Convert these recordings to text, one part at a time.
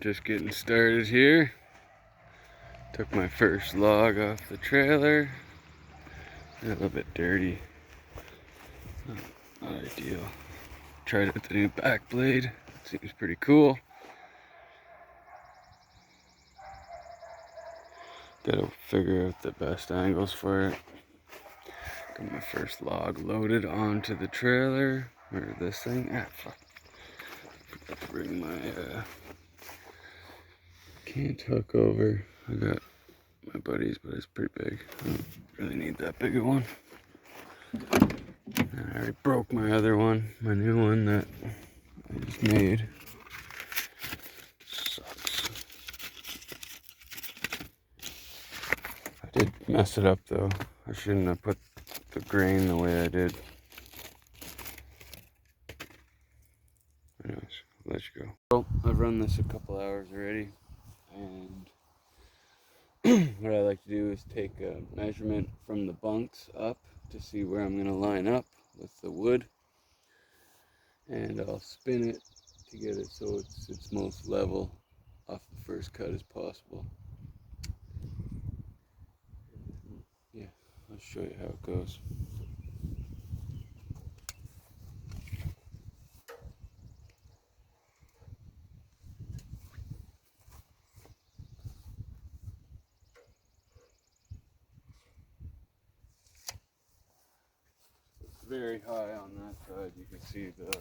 Just getting started here. Took my first log off the trailer. A little bit dirty. Not ideal. Tried it with the new back blade. Seems pretty cool. Gotta figure out the best angles for it. Got my first log loaded onto the trailer. Or this thing. Ah, fuck. Forgot to bring my can't hook over. I got my buddies, but it's pretty big. I don't really need that big a one. I already broke my other one, my new one that I just made. Sucks. I did mess it up though. I shouldn't have put the grain the way I did. Anyways, I'll let you go. Well, I've run this a couple hours already, and what I like to do is take a measurement from the bunks up to see where I'm going to line up with the wood, and I'll spin it to get it so it's its most level off the first cut as possible. Yeah, I'll show you how it goes. Very high on that side, you can see the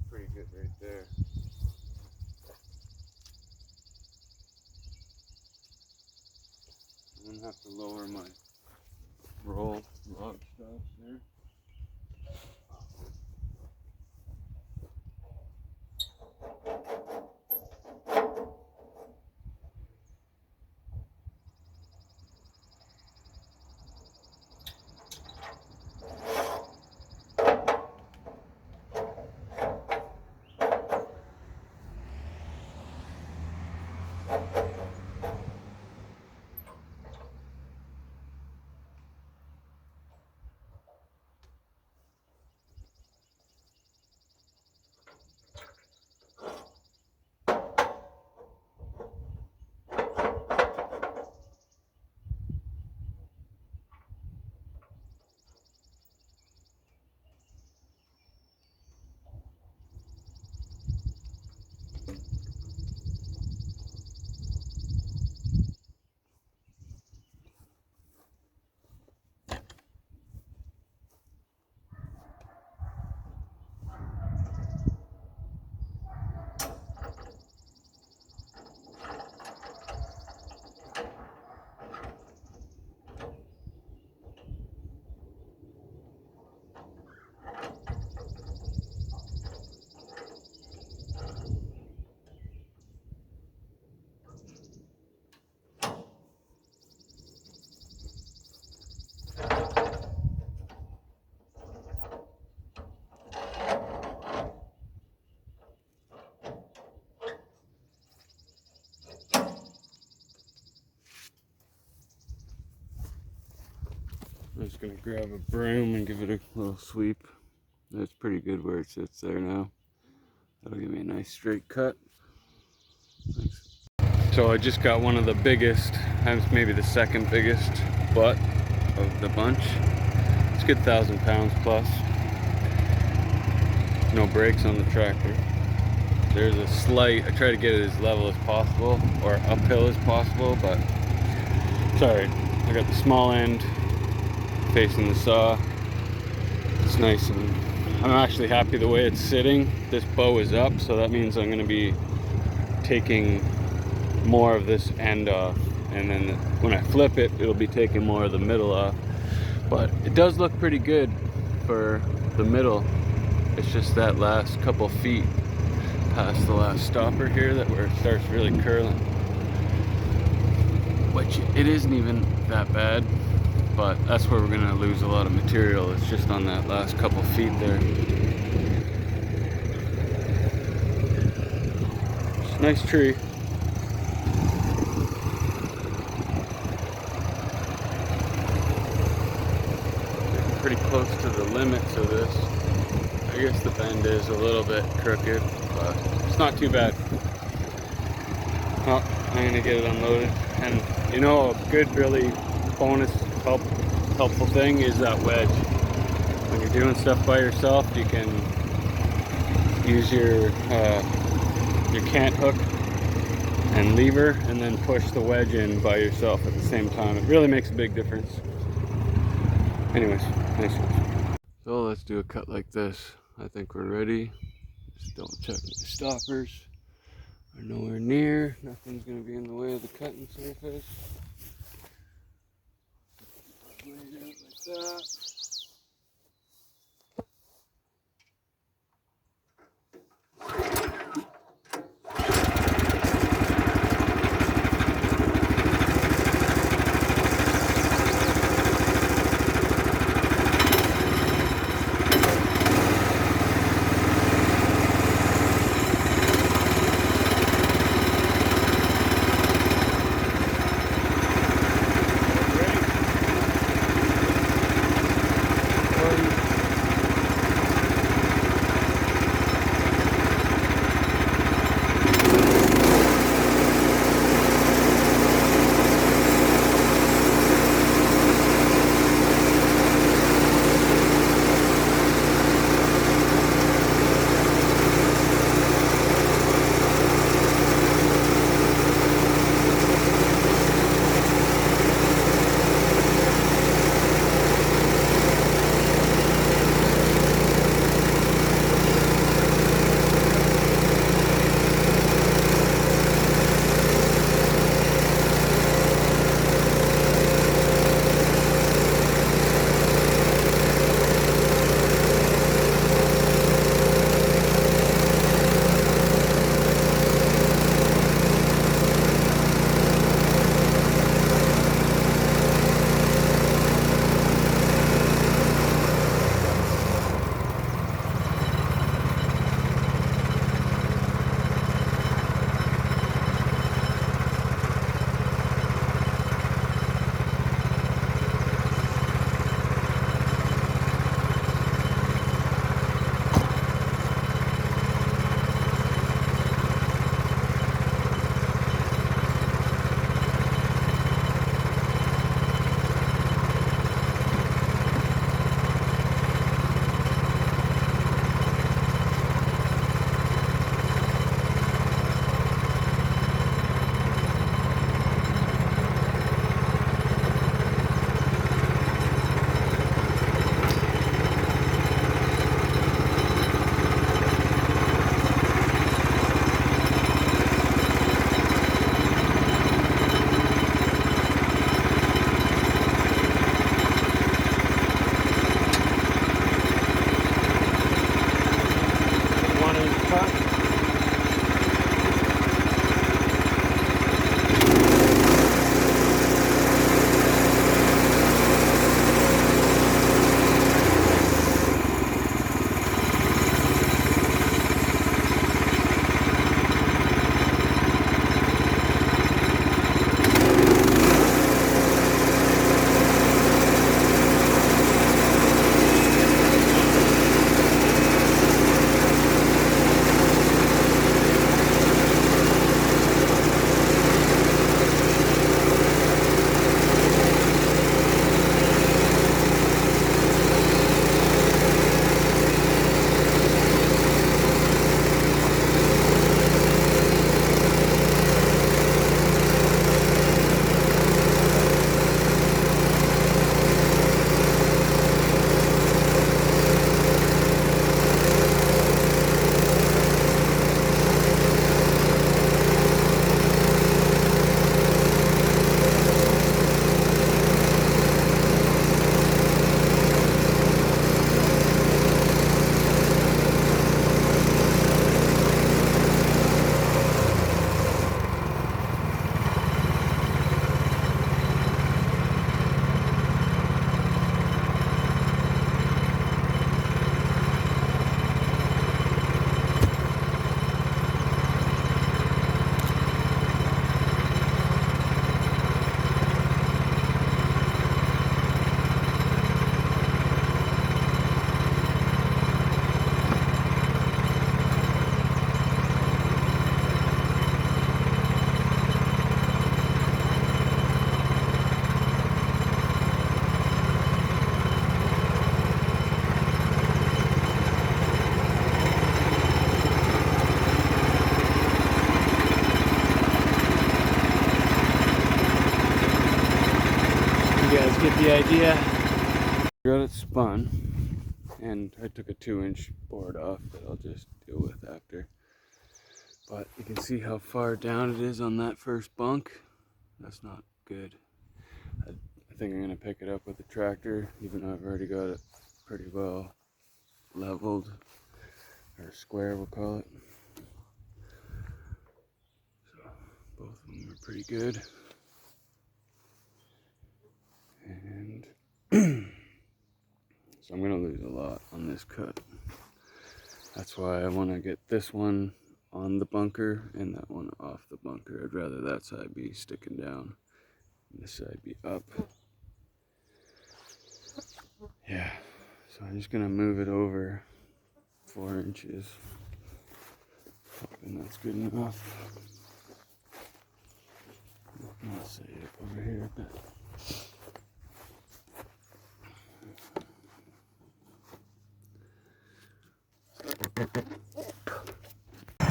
pretty good right there. I'm gonna have to lower my roll log stops there. I'm just gonna grab a broom and give it a little sweep. That's pretty good where it sits there now. That'll give me a nice straight cut. Thanks. So I just got one of the biggest, maybe the second biggest butt of the bunch. It's a good 1,000 pounds plus. No brakes on the tractor. There's a slight, I try to get it as level as possible or uphill as possible, but it's alright. I got the small end facing the saw. It's nice, and I'm actually happy the way it's sitting. This bow is up, so that means I'm going to be taking more of this end off, and then when I flip it, it'll be taking more of the middle off. But it does look pretty good for the middle. It's just that last couple feet past the last stopper here that where it starts really curling. Which it isn't even that bad, but that's where we're gonna lose a lot of material. It's just on that last couple feet there. It's a nice tree. Getting pretty close to the limits of this. I guess the bend is a little bit crooked, but it's not too bad. Oh, I'm gonna get it unloaded. And you know, a good really bonus helpful thing is that wedge. When you're doing stuff by yourself, you can use your cant hook and lever and then push the wedge in by yourself at the same time. It really makes a big difference. Anyways, nice one. So let's do a cut like this. I think we're ready. Just double check the stoppers are nowhere near. Nothing's gonna be in the way of the cutting surface. Lay it out like that. the idea. Got it spun, and I took a 2-inch board off that I'll just deal with after. But you can see how far down it is on that first bunk. That's not good. I think I'm gonna pick it up with the tractor, even though I've already got it pretty well leveled, or square we'll call it. So both of them are pretty good. And so I'm gonna lose a lot on this cut. That's why I wanna get this one on the bunker and that one off the bunker. I'd rather that side be sticking down and this side be up. Yeah, so I'm just gonna move it over 4 inches. Hoping that's good enough. I'll set it up over here a bit.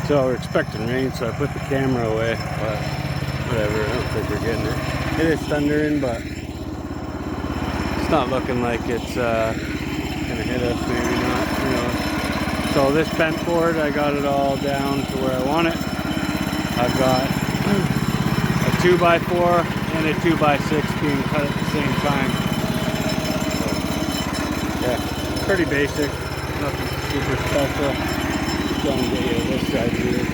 So we're expecting rain, so I put the camera away, but whatever, I don't think we're getting it. It is thundering, but it's not looking like it's gonna hit us, maybe not, who knows. So this bent board, I got it all down to where I want it. I've got a 2x4 and a 2x6 being cut at the same time. So, yeah, pretty basic, nothing super special. Trying to get you to this side here.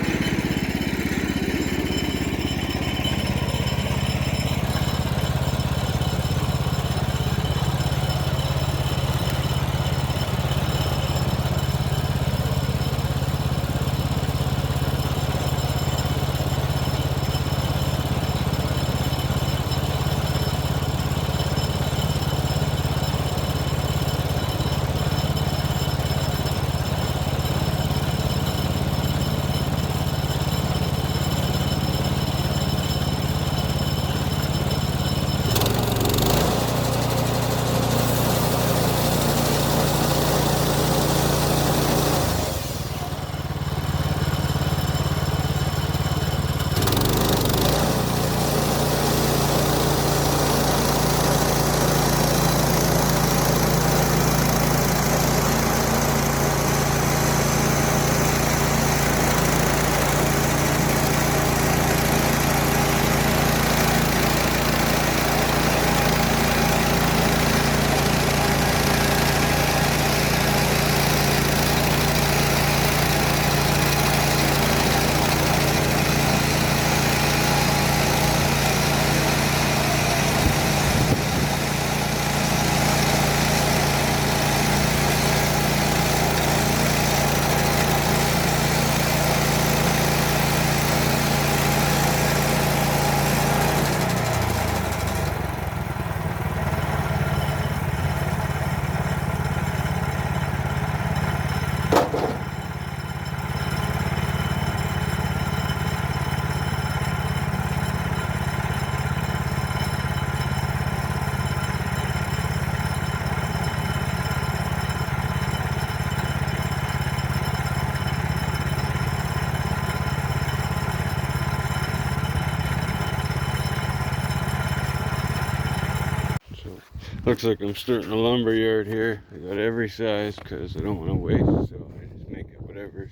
Looks like I'm starting a lumber yard here. I got every size because I don't want to waste, so I just make it whatever's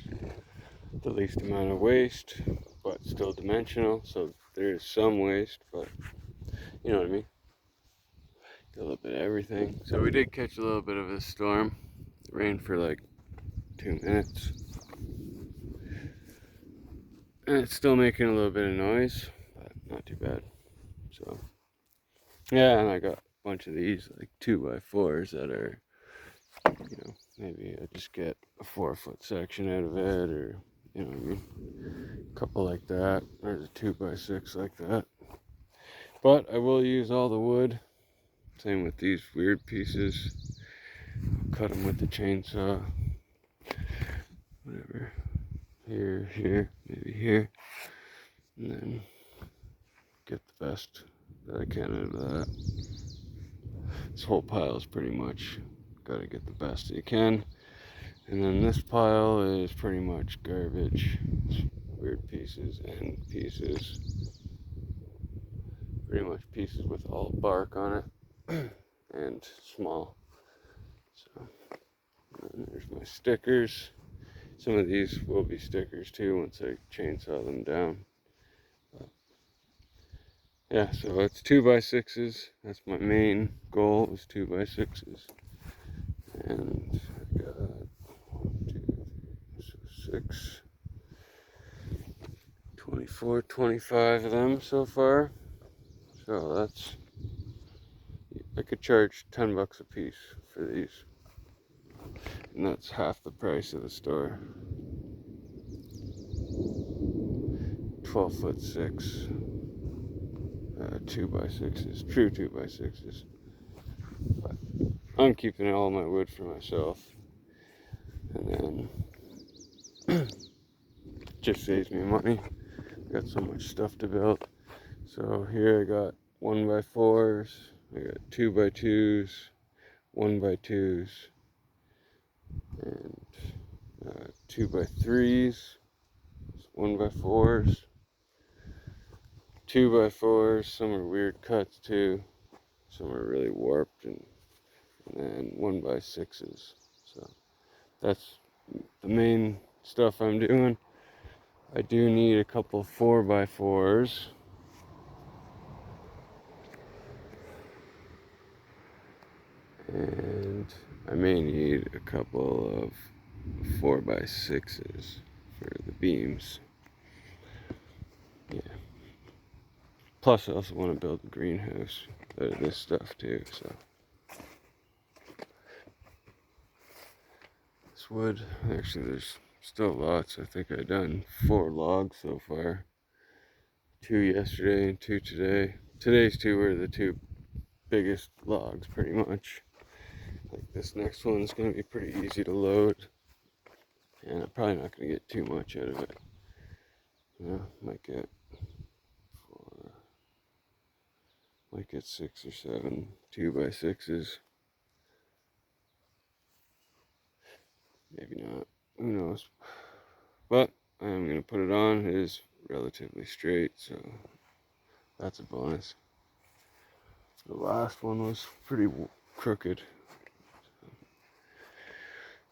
the least amount of waste, but still dimensional. So there is some waste, but you know what I mean. Get a little bit of everything. So we did catch a little bit of a storm. It rained for like 2 minutes, and it's still making a little bit of noise, but not too bad. So yeah, and I got bunch of these like 2x4s that are, you know, maybe I just get a 4-foot section out of it, or you know what I mean, a couple like that. There's a 2x6 like that, but I will use all the wood. Same with these weird pieces. Cut them with the chainsaw, whatever, here, maybe here, and then get the best that I can out of that. This whole pile is pretty much, got to get the best you can. And then this pile is pretty much garbage. It's weird pieces and pieces. Pretty much pieces with all bark on it. and small. So and there's my stickers. Some of these will be stickers too once I chainsaw them down. But yeah, so it's 2x6s. That's my main goal, is 2x6s. And I got 1, 2, 3, so 6, 24, 25 of them so far. So that's, I could charge 10 bucks a piece for these. And that's half the price of the store. 12 foot 6, 2x6s, true 2x6s. But I'm keeping all my wood for myself. And then just saves me money. Got so much stuff to build. So here I got 1x4s, I got 2x2s, 1x2s, and 2x3s, 1x4s, 2x4s. Some are weird cuts too. Some are really warped, and then 1x6s. So that's the main stuff I'm doing. I do need a couple 4x4s. And I may need a couple of 4x6s for the beams. Yeah. Plus I also want to build a greenhouse out of this stuff too, so. This wood, actually there's still lots. I think I've done 4 logs so far. 2 yesterday and 2 today. Today's 2 were the 2 biggest logs pretty much. Like this next one's going to be pretty easy to load. And I'm probably not going to get too much out of it. Might get 6 or 7 2x6s. Maybe not. Who knows? But I'm going to put it on. It is relatively straight, so that's a bonus. The last one was pretty crooked.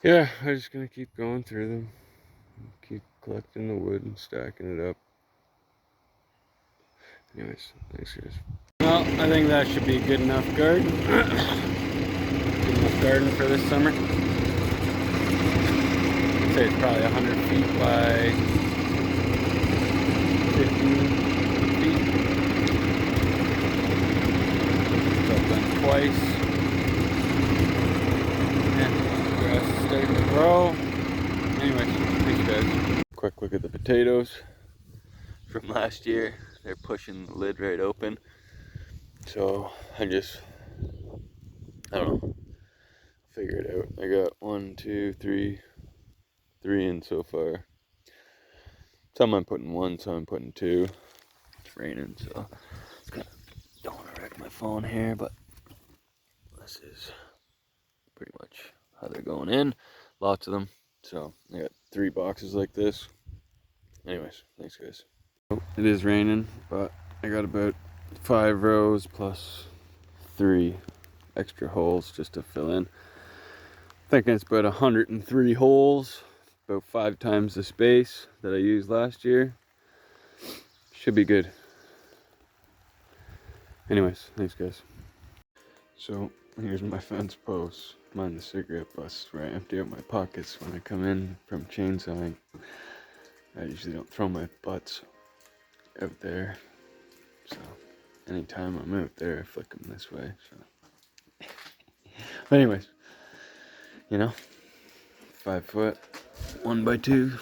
Yeah, I'm just going to keep going through them. Keep collecting the wood and stacking it up. Anyways, thanks guys. Well, I think that should be a good enough garden. Good enough garden for this summer. I'd say it's probably 100 feet by 50 feet. So I've done twice. And grass is starting to grow. Anyways, thanks guys. Quick look at the potatoes from last year. They're pushing the lid right open. So I don't know, figure it out. I got 1, 2, 3 in so far. Some I'm putting 1, some I'm putting 2. It's raining, so it's kind of, don't want to wreck my phone here, but this is pretty much how they're going in. Lots of them. So I got 3 boxes like this. Anyways, thanks guys. It is raining, but I got about 5 rows plus 3 extra holes just to fill in. Thinking it's about 103 holes, about 5 times the space that I used last year. Should be good. Anyways, thanks guys. So here's my fence posts. Mind the cigarette butts where I empty out my pockets when I come in from chainsawing. I usually don't throw my butts out there. So anytime I'm out there, I flick them this way. So. But anyways, you know, 5 foot, 1x2.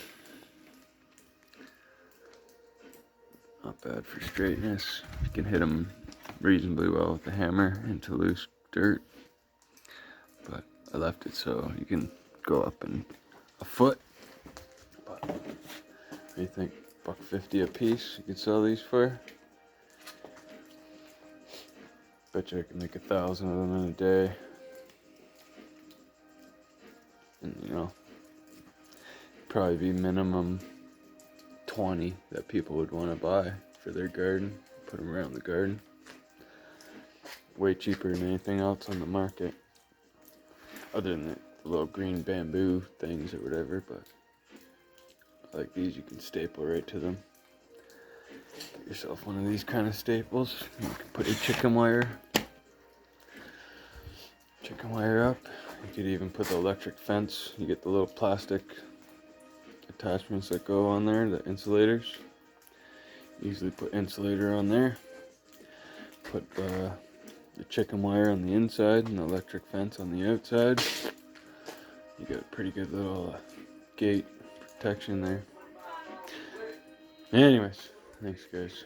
Not bad for straightness. You can hit them reasonably well with the hammer into loose dirt. But I left it so you can go up in a foot. But what do you think? $1.50 a piece you could sell these for? Bet you I can make 1,000 of them in a day. And you know, probably be minimum 20 that people would want to buy for their garden. Put them around the garden. way cheaper than anything else on the market. Other than the little green bamboo things or whatever, but like these you can staple right to them. Get yourself one of these kind of staples. You can put your chicken wire up. You could even put the electric fence. You get the little plastic attachments that go on there, the insulators. Usually put insulator on there. Put the chicken wire on the inside and the electric fence on the outside. You got a pretty good little gate protection there. Anyways, thanks guys.